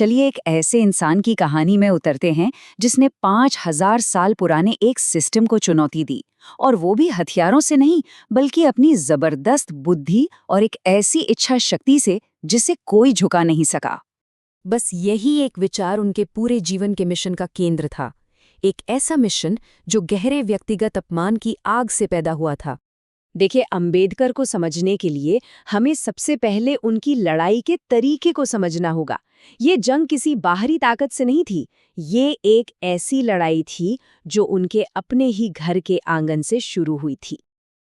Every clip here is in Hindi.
चलिए एक ऐसे इंसान की कहानी में उतरते हैं जिसने 5000 साल पुराने एक सिस्टम को चुनौती दी, और वो भी हथियारों से नहीं बल्कि अपनी जबरदस्त बुद्धि और एक ऐसी इच्छा शक्ति से जिसे कोई झुका नहीं सका। बस यही एक विचार उनके पूरे जीवन के मिशन का केंद्र था। एक ऐसा मिशन जो गहरे व्यक्तिगत अपमान की आग से पैदा हुआ था। देखिए, अंबेडकर को समझने के लिए हमें सबसे पहले उनकी लड़ाई के तरीके को समझना होगा। ये जंग किसी बाहरी ताकत से नहीं थी, ये एक ऐसी लड़ाई थी जो उनके अपने ही घर के आंगन से शुरू हुई थी।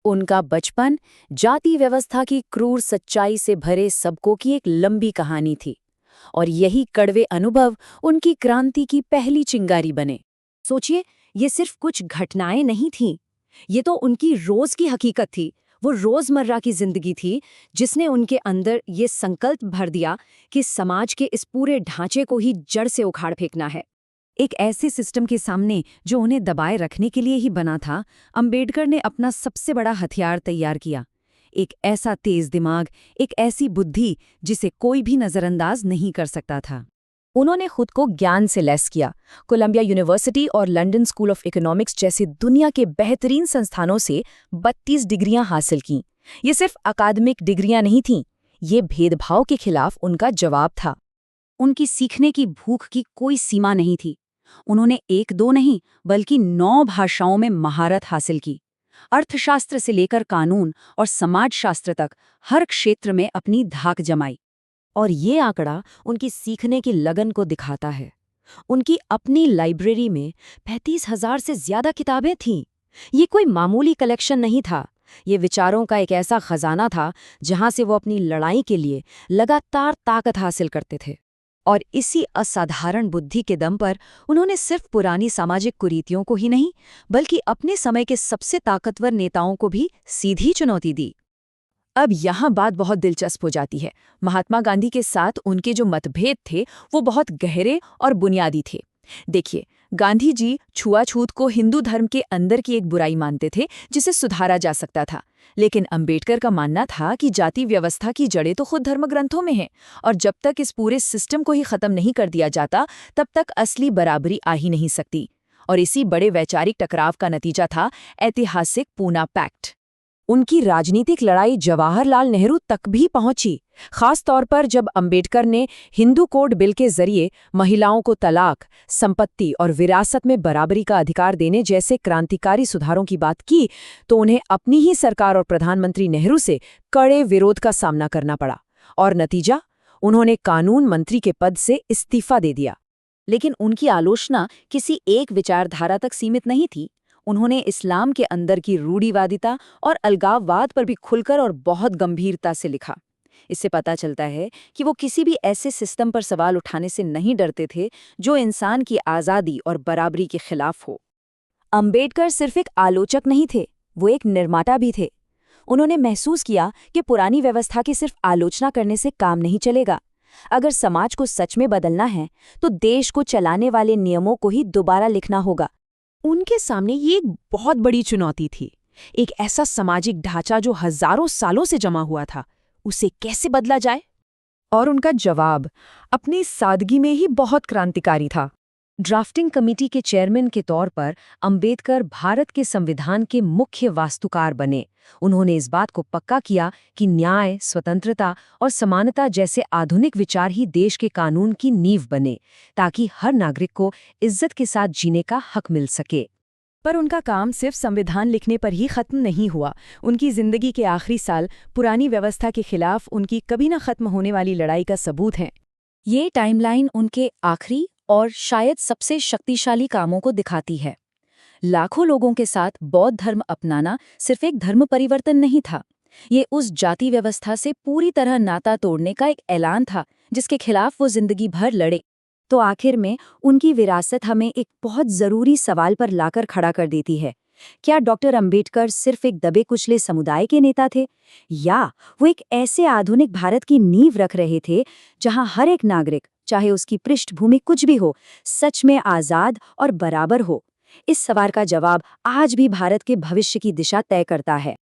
उनका बचपन जाति व्यवस्था की क्रूर सच्चाई से भरे सबकों की एक लंबी कहानी थी, और यही कड़वे अनुभव उनकी क्रांति की पहली चिंगारी बने। सोचिए, ये सिर्फ कुछ घटनाएं नहीं थीं, ये तो उनकी रोज की हकीकत थी। वो रोजमर्रा की जिंदगी थी जिसने उनके अंदर ये संकल्प भर दिया कि समाज के इस पूरे ढांचे को ही जड़ से उखाड़ फेंकना है। एक ऐसे सिस्टम के सामने जो उन्हें दबाए रखने के लिए ही बना था, अंबेडकर ने अपना सबसे बड़ा हथियार तैयार किया। एक ऐसा तेज दिमाग, एक ऐसी बुद्धि जिसे कोई भी नजरअंदाज नहीं कर सकता था। उन्होंने खुद को ज्ञान से लैस किया। कोलंबिया यूनिवर्सिटी और लंदन स्कूल ऑफ इकोनॉमिक्स जैसे दुनिया के बेहतरीन संस्थानों से 32 डिग्रियां हासिल कीं। ये सिर्फ अकादमिक डिग्रियां नहीं थीं, ये भेदभाव के खिलाफ उनका जवाब था। उनकी सीखने की भूख की कोई सीमा नहीं थी। उन्होंने एक दो नहीं बल्कि 9 भाषाओं में महारत हासिल की। अर्थशास्त्र से लेकर कानून और समाजशास्त्र तक हर क्षेत्र में अपनी धाक जमाई। और ये आंकड़ा उनकी सीखने की लगन को दिखाता है। उनकी अपनी लाइब्रेरी में 35,000 से ज्यादा किताबें थीं। ये कोई मामूली कलेक्शन नहीं था, ये विचारों का एक ऐसा खजाना था जहां से वो अपनी लड़ाई के लिए लगातार ताकत हासिल करते थे। और इसी असाधारण बुद्धि के दम पर उन्होंने सिर्फ पुरानी सामाजिक कुरीतियों को ही नहीं, बल्कि अपने समय के सबसे ताकतवर नेताओं को भी सीधी चुनौती दी। अब यहाँ बात बहुत दिलचस्प हो जाती है। महात्मा गांधी के साथ उनके जो मतभेद थे वो बहुत गहरे और बुनियादी थे। देखिए, गांधी जी छुआछूत को हिंदू धर्म के अंदर की एक बुराई मानते थे जिसे सुधारा जा सकता था, लेकिन अंबेडकर का मानना था कि जाति व्यवस्था की जड़ें तो खुद धर्म ग्रंथों में हैं, और जब तक इस पूरे सिस्टम को ही खत्म नहीं कर दिया जाता तब तक असली बराबरी आ ही नहीं सकती। और इसी बड़े वैचारिक टकराव का नतीजा था ऐतिहासिक पूना पैक्ट। उनकी राजनीतिक लड़ाई जवाहरलाल नेहरू तक भी पहुंची, खास तौर पर जब अंबेडकर ने हिंदू कोड बिल के जरिए महिलाओं को तलाक, संपत्ति और विरासत में बराबरी का अधिकार देने जैसे क्रांतिकारी सुधारों की बात की, तो उन्हें अपनी ही सरकार और प्रधानमंत्री नेहरू से कड़े विरोध का सामना करना पड़ा। और नतीजा, उन्होंने कानून मंत्री के पद से इस्तीफा दे दिया। लेकिन उनकी आलोचना किसी एक विचारधारा तक सीमित नहीं थी। उन्होंने इस्लाम के अंदर की रूढ़िवादिता और अलगाववाद पर भी खुलकर और बहुत गंभीरता से लिखा। इससे पता चलता है कि वो किसी भी ऐसे सिस्टम पर सवाल उठाने से नहीं डरते थे जो इंसान की आज़ादी और बराबरी के खिलाफ हो। अंबेडकर सिर्फ एक आलोचक नहीं थे, वो एक निर्माता भी थे। उन्होंने महसूस किया कि पुरानी व्यवस्था की सिर्फ आलोचना करने से काम नहीं चलेगा। अगर समाज को सच में बदलना है तो देश को चलाने वाले नियमों को ही दोबारा लिखना होगा। उनके सामने ये एक बहुत बड़ी चुनौती थी। एक ऐसा सामाजिक ढांचा जो हजारों सालों से जमा हुआ था, उसे कैसे बदला जाए? और उनका जवाब अपनी सादगी में ही बहुत क्रांतिकारी था। ड्राफ्टिंग कमेटी के चेयरमैन के तौर पर अंबेडकर भारत के संविधान के मुख्य वास्तुकार बने। उन्होंने इस बात को पक्का किया कि न्याय, स्वतंत्रता और समानता जैसे आधुनिक विचार ही देश के कानून की नींव बने, ताकि हर नागरिक को इज्जत के साथ जीने का हक मिल सके। पर उनका काम सिर्फ संविधान लिखने पर ही खत्म नहीं हुआ। उनकी जिंदगी के आखिरी साल पुरानी व्यवस्था के खिलाफ उनकी कभी न खत्म होने वाली लड़ाई का सबूत हैं। ये टाइमलाइन उनके आखिरी और शायद सबसे शक्तिशाली कामों को दिखाती है। लाखों लोगों के साथ बौद्ध धर्म अपनाना सिर्फ एक धर्म परिवर्तन नहीं था, ये उस जाति व्यवस्था से पूरी तरह नाता तोड़ने का एक ऐलान था जिसके खिलाफ वो जिंदगी भर लड़े। तो आखिर में उनकी विरासत हमें एक बहुत जरूरी सवाल पर लाकर खड़ा कर देती है। क्या डॉक्टर अंबेडकर सिर्फ एक दबे कुचले समुदाय के नेता थे, या वो एक ऐसे आधुनिक भारत की नींव रख रहे थे जहां हर एक नागरिक, चाहे उसकी पृष्ठभूमि कुछ भी हो, सच में आजाद और बराबर हो? इस सवाल का जवाब आज भी भारत के भविष्य की दिशा तय करता है।